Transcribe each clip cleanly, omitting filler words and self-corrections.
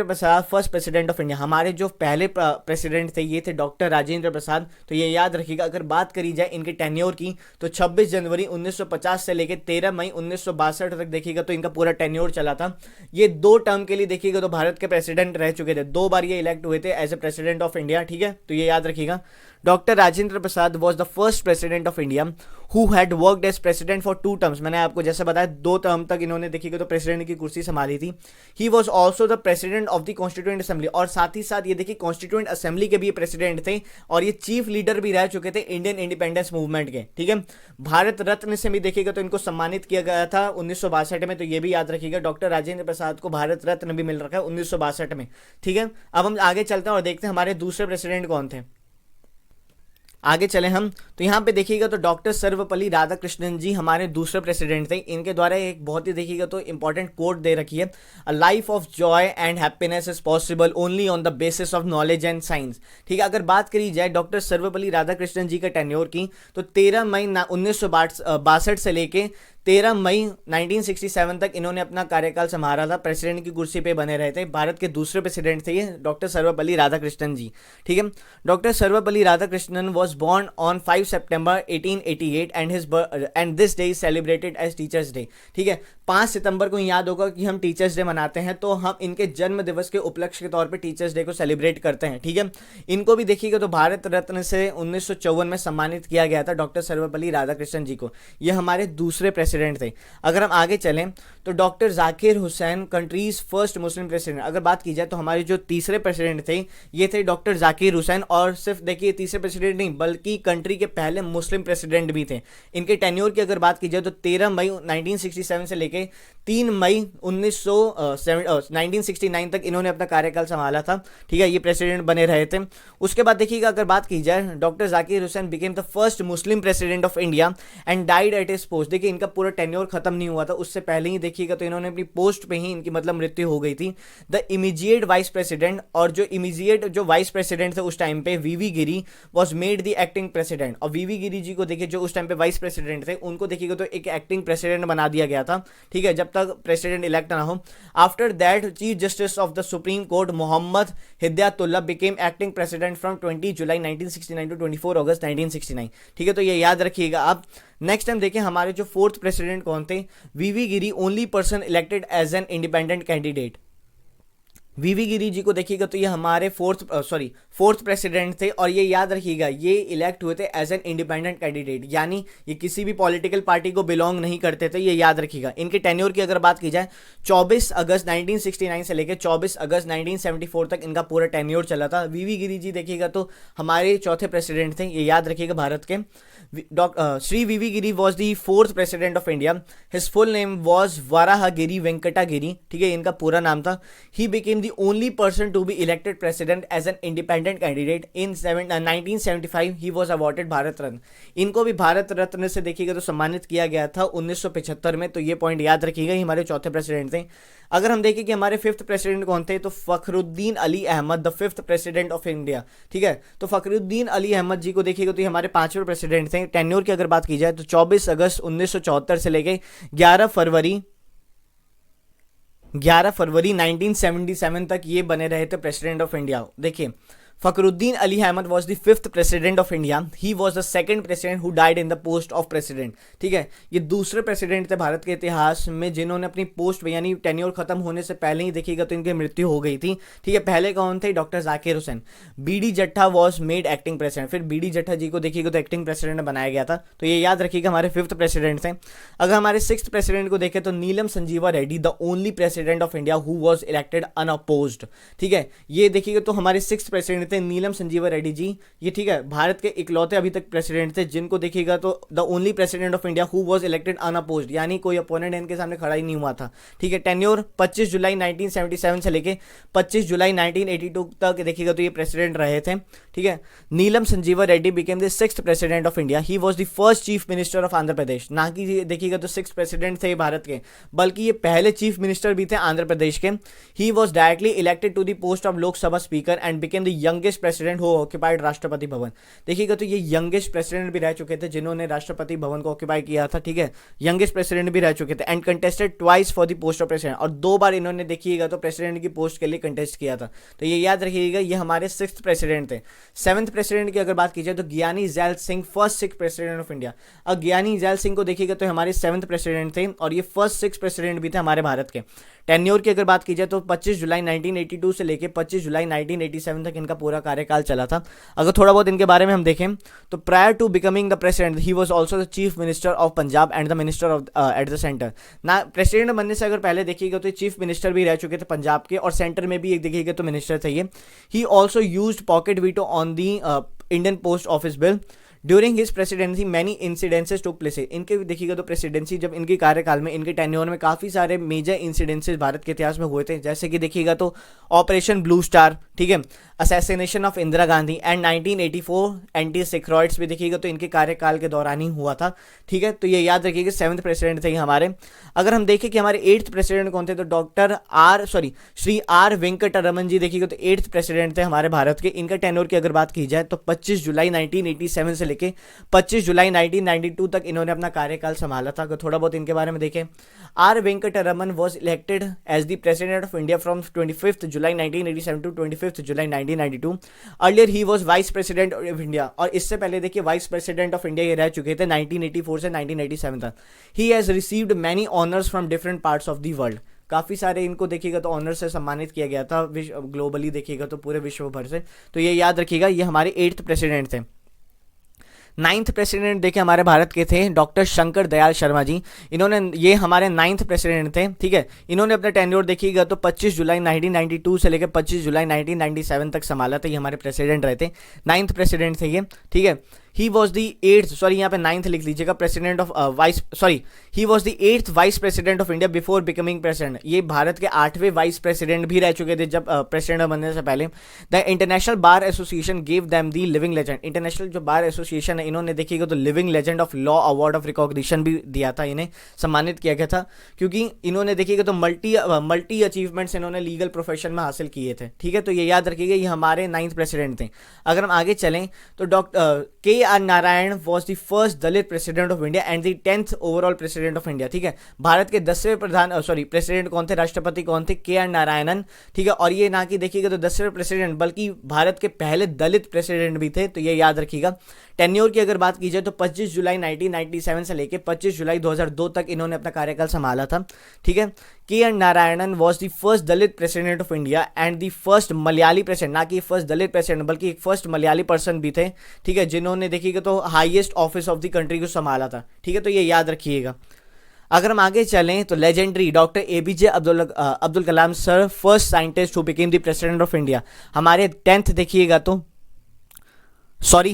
Prasad first president of India, हमारे जो पहले प्रेसिडेंट थे ये थे डॉक्टर राजेंद्र प्रसाद। तो ये याद रखिएगा। अगर बात करी जाए इनके टेन्योर की तो 26 जनवरी 1950 से लेकर 13 मई 1962 तक देखिएगा तो इनका पूरा टेन्योर चला था। ये 2 टर्म के लिए देखिएगा तो भारत के प्रेसिडेंट रह चुके थे, 2 बार ये इलेक्ट हुए थे as a president of India. ठीक है, तो ये याद रखिएगा। Doctor Rajendra Prasad was the first president of India who had worked as president for 2 terms. मैंने आपको जैसे बताया 2 टर्म तक इन्होंने देखिएगा तो प्रेसिडेंट की कुर्सी संभाली थी। He was also the president of the constituent assembly, और साथ ही साथ ये देखिए कॉन्स्टिट्यूएंट असेंबली के भी प्रेसिडेंट थे और ये चीफ लीडर भी रह चुके थे इंडियन इंडिपेंडेंस मूवमेंट के। ठीक है, भारत रत्न से भी देखिएगा तो इनको सम्मानित किया गया था 1962 में। तो ये भी याद रखिएगा, डॉक्टर राजेंद्र प्रसाद को भारत रत्न भी मिल रखा है 1962 में। ठीक है, अब हम आगे चलते हैं और देखते हैं हमारे दूसरे प्रेसिडेंट कौन थे। आगे चले हम तो यहाँ पे देखिएगा तो डॉक्टर सर्वपल्ली राधाकृष्णन जी हमारे दूसरे प्रेसिडेंट थे। इनके द्वारा एक बहुत ही देखिएगा तो इंपॉर्टेंट कोट दे रखी है, a life of Joy and happiness is possible only on the basis of knowledge and science. ठीक है, अगर बात करी जाए डॉक्टर सर्वपल्ली राधाकृष्णन जी का टेन्योर की तो 13 मई 1962 से लेके 13 मई 1967 तक इन्होंने अपना कार्यकाल संभाला था, प्रेसिडेंट की कुर्सी पे बने रहे थे। भारत के दूसरे प्रेसिडेंट थे ये डॉक्टर सर्वपल्ली राधाकृष्णन जी। ठीक है, doctor Sarvepalli Radhakrishnan was born on 5 September 1888 and this day is celebrated as Teachers Day। ठीक है, 5 सितंबर को याद होगा कि हम टीचर्स डे मनाते हैं, तो हम इनके जन्म दिवस के उपलक्ष्य के तौर पे टीचर्स डे को सेलिब्रेट करते हैं। ठीक है, इनको भी देखिएगा तो भारत रत्न से 1954 में सम्मानित किया गया था डॉक्टर सर्वपल्ली राधाकृष्णन जी को। ये हमारे दूसरे प्रेसिडेंट थे। अगर हम आगे चलें तो doctor Zakir Hussain countries first Muslim president. अगर बात की जाए तो हमारे जो तीसरे प्रेसिडेंट थे ये थे डॉक्टर जाकिर हुसैन, और सिर्फ देखिए तीसरे प्रेसिडेंट नहीं बल्कि कंट्री के पहले मुस्लिम प्रेसिडेंट भी थे। इनके टेन्योर की अगर बात की जाए तो 13 मई 1967 से लेके 3 मई 1969 तक इन्होंने अपना कार्यकाल संभाला था। ठीक है, ये प्रेसिडेंट बने रहे थे। उसके बाद देखिएगा अगर बात की जाए doctor Zakir Hussain became the first Muslim president of India and died at his post. देखिए इनका पूरा टेन्योर खत्म नहीं हुआ था, उससे पहले ही देखिएगा तो इन्होंने अपनी पोस्ट पे ही इनकी मतलब मृत्यु हो गई थी। द इमीडिएट वाइस प्रेसिडेंट, और जो इमीडिएट जो वाइस प्रेसिडेंट थे उस टाइम पे V V Giri was made the acting president. और वीवी गिरी जी को देखिए जो उस टाइम पे वाइस प्रेसिडेंट थे उनको देखिएगा तो एक एक्टिंग प्रेसिडेंट बना दिया गया था। ठीक है, जब तक प्रेसिडेंट इलेक्ट ना हो। After that chief justice of the supreme court Mohammad Hidayatullah became acting president from 20 July 1969 to 24 August 1969। ठीक है, तो ये याद रखिएगा आप। नेक्स्ट टाइम देखें हमारे जो फोर्थ प्रेसिडेंट कौन थे। V V Giri only person elected as an independent candidate. V V Giri ji को देखिएगा तो ये हमारे फोर्थ प्रेसिडेंट थे, और ये याद रखिएगा ये इलेक्ट हुए थे एज एन इंडिपेंडेंट कैंडिडेट, यानी ये किसी भी पॉलिटिकल पार्टी को बिलोंग नहीं करते थे। ये याद रखिएगा। इनके टेन्योर की अगर बात की जाए 24 अगस्त 1969 से लेकर 24 अगस्त 1974 तक इनका पूरा टेन्योर चला था। वीवी गिरी जी देखिएगा तो हमारे चौथे प्रेसिडेंट थे, ये याद रखिएगा भारत के। Shri V V Giri was the fourth president of India. His full name was Varahagiri Venkata Giri. ठीक है, इनका पूरा नाम था। He became the only person to be elected president as an independent candidate in 1975 he was awarded Bharat Ratna. इनको भी भारत रत्न से देखिएगा तो सम्मानित किया गया था 1975 में। तो ये पॉइंट याद रखिएगा, हमारे चौथे प्रेसिडेंट थे। अगर हम देखें कि हमारे फिफ्थ प्रेसिडेंट कौन थे तो Fakhruddin Ali Ahmed, the fifth president of India. ठीक है, तो फखरुद्दीन अली अहमद जी को देखिएगा तो ये हमारे 5वें प्रेसिडेंट थे। टेन्योर की अगर बात की जाए तो 24 अगस्त 1974 से लेके 11 फरवरी 1977 तक ये बने रहे थे प्रेसिडेंट ऑफ इंडिया। देखिए Fakhruddin Ali Ahmed was the fifth president of India. He was the second president who died in the post of president. ठीक है, ये दूसरे प्रेसिडेंट थे भारत के इतिहास में जिन्होंने अपनी पोस्ट यानी टेन्योर खत्म होने से पहले ही देखिएगा तो इनकी मृत्यु हो गई थी। ठीक है, पहले कौन थे? डॉक्टर जाकिर हुसैन। बीडी जट्टा वॉज मेड एक्टिंग प्रेसिडेंट। फिर बीडी जट्टा जी को देखिएगा तो एक्टिंग प्रेसिडेंट बनाया गया था। तो ये याद रखिएगा हमारे फिफ्थ प्रेसिडेंट थे। अगर हमारे सिक्स्थ प्रेसिडेंट को देखें तो Neelam Sanjiva Reddy, the only president of India who was elected unopposed. ठीक है, ये देखिएगा तो हमारे सिक्स्थ प्रेसिडेंट थे नीलम संजीवा रेड्डी जी। ये ठीक है भारत के इकलौते अभी तक प्रेसिडेंट थे जिनको देखिएगा तो the only president of India who was elected unopposed, यानी कोई अपोनेंट इनके सामने खड़ा ही नहीं हुआ था। ठीक है, टेन्योर 25 जुलाई 1977 से लेके 25 जुलाई 1982 तक देखिएगा तो ये प्रेसिडेंट रहे थे। ठीक है, Neelam Sanjiva Reddy became the sixth president of India. He was the first chief minister of Andhra Pradesh. ना कि देखिएगा तो सिक्स्थ प्रेसिडेंट थे भारत के, बल्कि ये पहले चीफ मिनिस्टर भी थे आंध्र प्रदेश के। He was directly elected to the post of Lok Sabha speaker and became the youngest president who occupied Rashtrapati Bhavan. देखिएगा तो ये यंगेस्ट प्रेसिडेंट भी रह चुके थे जिन्होंने राष्ट्रपति भवन को ऑक्यूपाई किया था, ठीक है, यंगेस्ट प्रेसिडेंट भी रह चुके थे। And contested twice for the post of president, और 2 बार इन्होंने देखिएगा तो प्रेसिडेंट की पोस्ट के लिए कंटेस्ट किया था। तो ये याद रखिएगा, ये हमारे 6th प्रेसिडेंट थे। 7th प्रेसिडेंट की अगर बात की जाए तो ज्ञानी gel Singh, first 6th president of India. अब ज्ञानी जैल सिंह को देखिएगा तो हमारे 7th प्रेसिडेंट थे और ये फर्स्ट 6 प्रेसिडेंट भी थे हमारे भारत के। टेन्योर की अगर बात की जाए तो 25 जुलाई 1982 से लेके 25 जुलाई 1987 तक इनका पूरा कार्यकाल चला था। अगर थोड़ा बहुत इनके बारे में हम देखें तो prior to becoming the president he was also the chief minister of Punjab and the minister of at the centre. ना प्रेसिडेंट बनने से अगर पहले देखिएगा तो चीफ मिनिस्टर भी रह चुके थे पंजाब के, और सेंटर में भी एक देखिएगा तो मिनिस्टर थे ये। He also used pocket veto on the Indian post office bill. During his presidency many incidences took place. इनके देखिएगा तो प्रेसिडेंसी जब इनके कार्यकाल में, इनके टेन्योर में काफ़ी सारे मेजर इंसिडेंसेस भारत के इतिहास में हुए थे, जैसे कि देखिएगा तो ऑपरेशन ब्लू स्टार, ठीक है, assassination of Indira Gandhi, and 1984 anti Sikh riots भी देखिएगा तो इनके कार्यकाल के दौरान ही हुआ था, ठीक है। तो ये याद रखिएगा 7th प्रेसिडेंट थे हमारे। अगर हम देखें कि हमारे 8th प्रेसिडेंट कौन थे तो श्री आर वेंकटरमन जी देखिएगा तो 8th प्रेसिडेंट थे हमारे भारत के। इनका टेन्योर की अगर बात की जाए तो 25 जुलाई 1987 से लेके 25 जुलाई 1992 तक इन्होंने अपना कार्यकाल संभाला था। अगर थोड़ा बहुत इनके बारे में देखें, R Venkataraman was elected as the president of India from 25 July 1987 to 25 July 1992। Earlier he was vice president of India, और इससे पहले देखिए वाइस प्रेसिडेंट ऑफ इंडिया ये रह चुके थे 1984 से 1987 तक। He has received many honours from different parts of the world. काफ़ी सारे इनको देखिएगा तो ऑनर से सम्मानित किया गया था ग्लोबली देखिएगा तो पूरे विश्व भर से। तो ये याद रखिएगा, ये हमारे 8th प्रेसिडेंट थे। 9th प्रेसिडेंट देखे हमारे भारत के थे डॉक्टर शंकर दयाल शर्मा जी। इन्होंने, ये हमारे 9th प्रेसिडेंट थे, ठीक है। इन्होंने अपना टेन्योर देखिएगा तो 25 जुलाई 1992 से लेकर 25 जुलाई 1997 तक संभाला था। ये हमारे प्रेसिडेंट रहे थे, 9th प्रेसिडेंट थे ये, ठीक है। ही वॉज द 8th, सॉरी यहाँ पे 9th लिख लीजिएगा, president of he was the 8th vice president of India before becoming president. ये भारत के 8वें वाइस प्रेसिडेंट भी रह चुके थे जब प्रेसिडेंट बनने से पहले। The international bar association give them the living legend. International जो बार एसोसिएशन है, इन्होंने देखिएगा तो living legend of law award of recognition भी दिया था, इन्हें सम्मानित किया गया था, क्योंकि इन्होंने देखिएगा तो मल्टी अचीवमेंट्स इन्होंने लीगल प्रोफेशन में हासिल किए थे, ठीक है। तो ये याद रखिएगा, ये हमारे 9th प्रेसिडेंट थे। अगर हम आगे चलें तो doctor K R Narayan was the first Dalit president of India and the 10th overall president of India, ठीक है। भारत के 10वें प्रेसिडेंट कौन थे, राष्ट्रपति कौन थे, के आर नारायणन, ठीक है। और ये ना कि देखिएगा तो 10वें प्रेसिडेंट बल्कि भारत के पहले दलित प्रेसिडेंट भी थे। तो ये याद रखिएगा। टेन्योर की अगर बात की जाए तो 25 जुलाई 1997 से लेकर 25 जुलाई 2002 तक इन्होंने अपना कार्यकाल संभाला था, ठीक है। K N Narayanan was the first Dalit president of India and the first Malayali president, ना कि फर्स्ट दलित प्रेसिडेंट बल्कि एक फर्स्ट मलयाली पर्सन भी थे, ठीक है, जिन्होंने देखिएगा तो highest office of the country को संभाला था, ठीक है। तो ये याद रखिएगा। अगर हम आगे चलें तो legendary doctor APJ Abdul Kalam sir, first scientist who became the president of India. हमारे 10th देखिएगा तो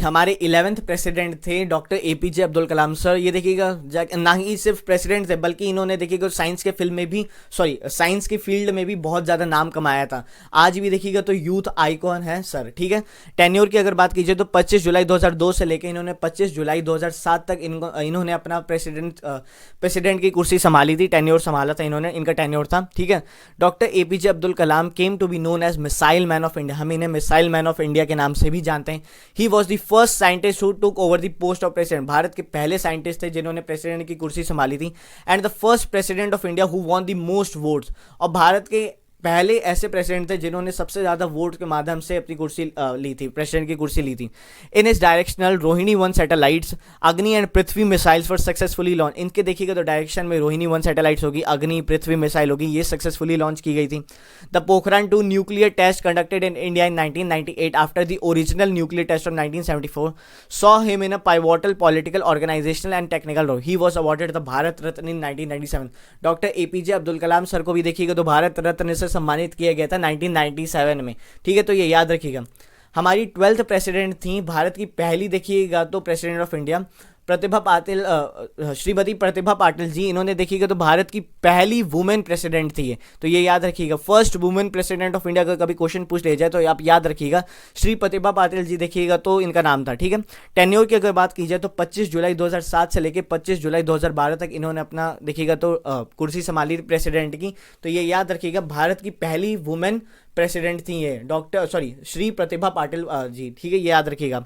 हमारे 11th प्रेसिडेंट थे doctor APJ Abdul Kalam sir. ये देखिएगा ना ही सिर्फ प्रेसिडेंट थे बल्कि इन्होंने देखिएगा साइंस के साइंस की फील्ड में भी बहुत ज़्यादा नाम कमाया था। आज भी देखिएगा तो यूथ आइकॉन है सर, ठीक है। टेन्योर की अगर बात कीजिए तो 25 जुलाई 2002 से लेकर इन्होंने 25 जुलाई 2007 तक इन्होंने अपना प्रेसिडेंट की कुर्सी संभाली थी, टेन्योर संभाला था इन्होंने, इनका टेन्योर था, ठीक है। Doctor APJ Abdul Kalam came to be known as missile man of India. हम इन्हें मिसाइल मैन ऑफ इंडिया के नाम से भी जानते हैं। ही was the first scientist who took over the post of president. Bharat के पहले साइंटिस्ट थे जिन्होंने प्रेसिडेंट की कुर्सी संभाली थी। And the first president of India who won the most votes. और भारत के पहले ऐसे प्रेसिडेंट थे जिन्होंने सबसे ज़्यादा वोट के माध्यम से अपनी कुर्सी ली थी, प्रेसिडेंट की कुर्सी ली थी। इन इस डायरेक्शनल रोहिणी 1 सैटेलाइट्स, अग्नि and Prithvi missiles were successfully launch. इनके देखिएगा तो डायरेक्शन में रोहिणी 1 सैटेलाइट्स होगी, अग्नि पृथ्वी मिसाइल होगी, ये सक्सेसफुली लॉन्च की गई थी। The Pokhran 2 nuclear test conducted in India in 1998 after the original nuclear test of 1974 saw him in a pivotal political organisational and technical role. He was awarded the Bharat Ratna in 1997। Doctor APJ Abdul Kalam sir को भी देखिएगा तो भारत रत्न से सम्मानित किया गया था 1997 में, ठीक है। तो ये याद रखिएगा। हमारी 12th प्रेसिडेंट थी भारत की पहली देखिएगा तो president of India Pratibha Patil, Shrimati Pratibha Patil ji. इन्होंने देखिएगा तो भारत की पहली वुमेन प्रेसिडेंट थी ये, तो ये याद रखिएगा। First women president of India का कभी क्वेश्चन पूछ ले जाए तो आप याद रखिएगा, श्री प्रतिभा पाटिल जी देखिएगा तो इनका नाम था, ठीक है। टेन्योर की अगर बात की जाए तो 25 जुलाई 2007 से लेकर 25 जुलाई 2012 तक इन्होंने अपना देखिएगा तो कुर्सी संभाली प्रेसिडेंट की। तो ये याद रखिएगा, भारत की पहली वुमेन प्रेसिडेंट थी ये श्री प्रतिभा पाटिल जी, ठीक है, ये याद रखिएगा।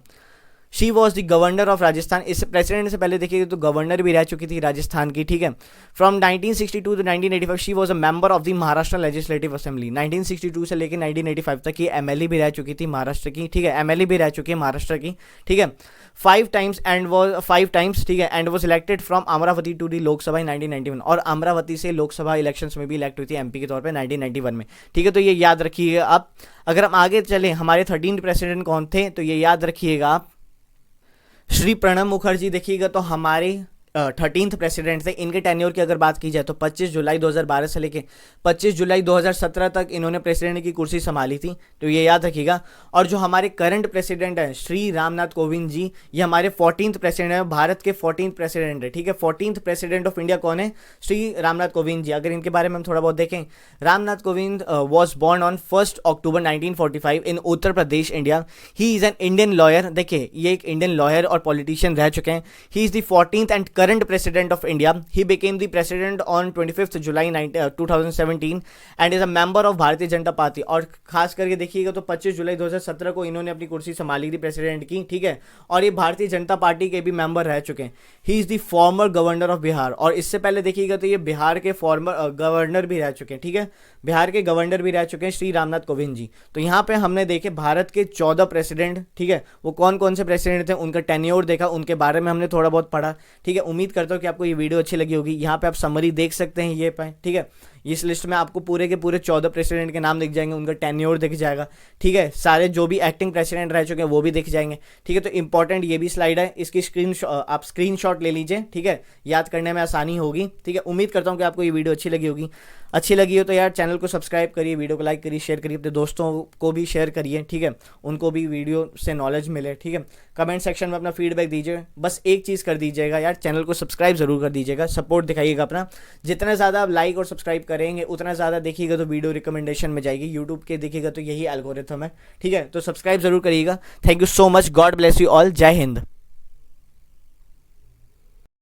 She was the governor of Rajasthan. इस प्रेसिडेंट से पहले देखिए तो गवर्नर भी रह चुकी थी राजस्थान की, ठीक है। From 1962 to 1985 she was a member of the Maharashtra legislative assembly. 1962 से लेकर 1985 तक ये एमएलए भी रह चुकी थी महाराष्ट्र की, ठीक है, एमएलए भी रह चुकी है महाराष्ट्र की, ठीक है। 5 टाइम्स ठीक है, and was elected from Amravati to the Lok Sabha in 1991, और अमरावती से लोकसभा इलेक्शंस में भी इलेक्ट हुई थी एमपी के तौर पे 1991 में, ठीक है। तो ये याद रखिएगा आप। अगर हम आगे चले, हमारे 13 प्रेसिडेंट कौन थे, तो ये याद रखिएगा आप। श्री प्रणब मुखर्जी देखिएगा तो हमारे 13th प्रेसिडेंट थे। इनके टेन्योर की अगर बात की जाए तो 25 जुलाई 2012 से लेके 25 जुलाई 2017 तक इन्होंने प्रेसिडेंट की कुर्सी संभाली थी, तो ये याद रखिएगा। और जो हमारे करंट प्रेसिडेंट हैं श्री रामनाथ कोविंद जी, ये हमारे 14th प्रेसिडेंट है, भारत के 14th प्रेसिडेंट है, ठीक है। 14th प्रेसिडेंट ऑफ इंडिया कौन है, श्री रामनाथ कोविंद जी। अगर इनके बारे में हम थोड़ा बहुत देखें, Ramnath Kovind was born on 1 October 1945 in Uttar Pradesh, India. He is an Indian lawyer. देखिए ये एक इंडियन लॉयर और पॉलिटिशियन रह चुके हैं। He is the 14th and current president of India. He became the president on 25th July 2017 and is a member of Bharatiya Janata party. और खास करके देखिएगा तो 25 जुलाई 2017 को इन्होंने अपनी कुर्सी संभाली थी प्रेसिडेंट की, ठीक है। और ये भारतीय जनता पार्टी के भी मेंबर रह चुके हैं। He is the former governor of Bihar. और इससे पहले देखिएगा तो ये बिहार के फॉर्मर गवर्नर भी रह चुके हैं, ठीक है, बिहार के गवर्नर भी रह चुके हैं श्री रामनाथ कोविंद जी। तो यहाँ पे हमने देखे भारत के 14 प्रेसिडेंट, ठीक है, वो कौन कौन से प्रेसिडेंट थे, उनका टेन्योर देखा, उनके बारे में हमने थोड़ा बहुत पढ़ा, ठीक है। उम्मीद करता हूँ कि आपको ये वीडियो अच्छी लगी होगी। यहाँ पे आप समरी देख सकते हैं ये पे, ठीक है। इस लिस्ट में आपको पूरे के पूरे 14 प्रेसिडेंट के नाम दिख जाएंगे, उनका टेन्योर दिख जाएगा, ठीक है। सारे जो भी एक्टिंग प्रेसिडेंट रह चुके हैं वो भी दिख जाएंगे, ठीक है। तो इंपॉर्टेंट ये भी स्लाइड है, इसकी आप स्क्रीनशॉट ले लीजिए, ठीक है, याद करने में आसानी होगी, ठीक है। उम्मीद करता हूँ कि आपको ये वीडियो अच्छी लगी होगी। अच्छी लगी हो तो यार चैनल को सब्सक्राइब करिए, वीडियो को लाइक करिए, शेयर करिए, अपने दोस्तों को भी शेयर करिए, ठीक है, उनको भी वीडियो से नॉलेज मिले, ठीक है। कमेंट सेक्शन में अपना फीडबैक दीजिए। बस एक चीज़ कर दीजिएगा यार, चैनल को सब्सक्राइब जरूर कर दीजिएगा, सपोर्ट दिखाइएगा अपना। जितना ज़्यादा आप लाइक और सब्सक्राइब करेंगे उतना ज़्यादा देखिएगा तो वीडियो रिकमेंडेशन में जाएगी, यूट्यूब के देखिएगा तो यही एल्गोरिथम है, ठीक है। तो सब्सक्राइब जरूर करिएगा। Thank you so much, God bless you all, जय हिंद।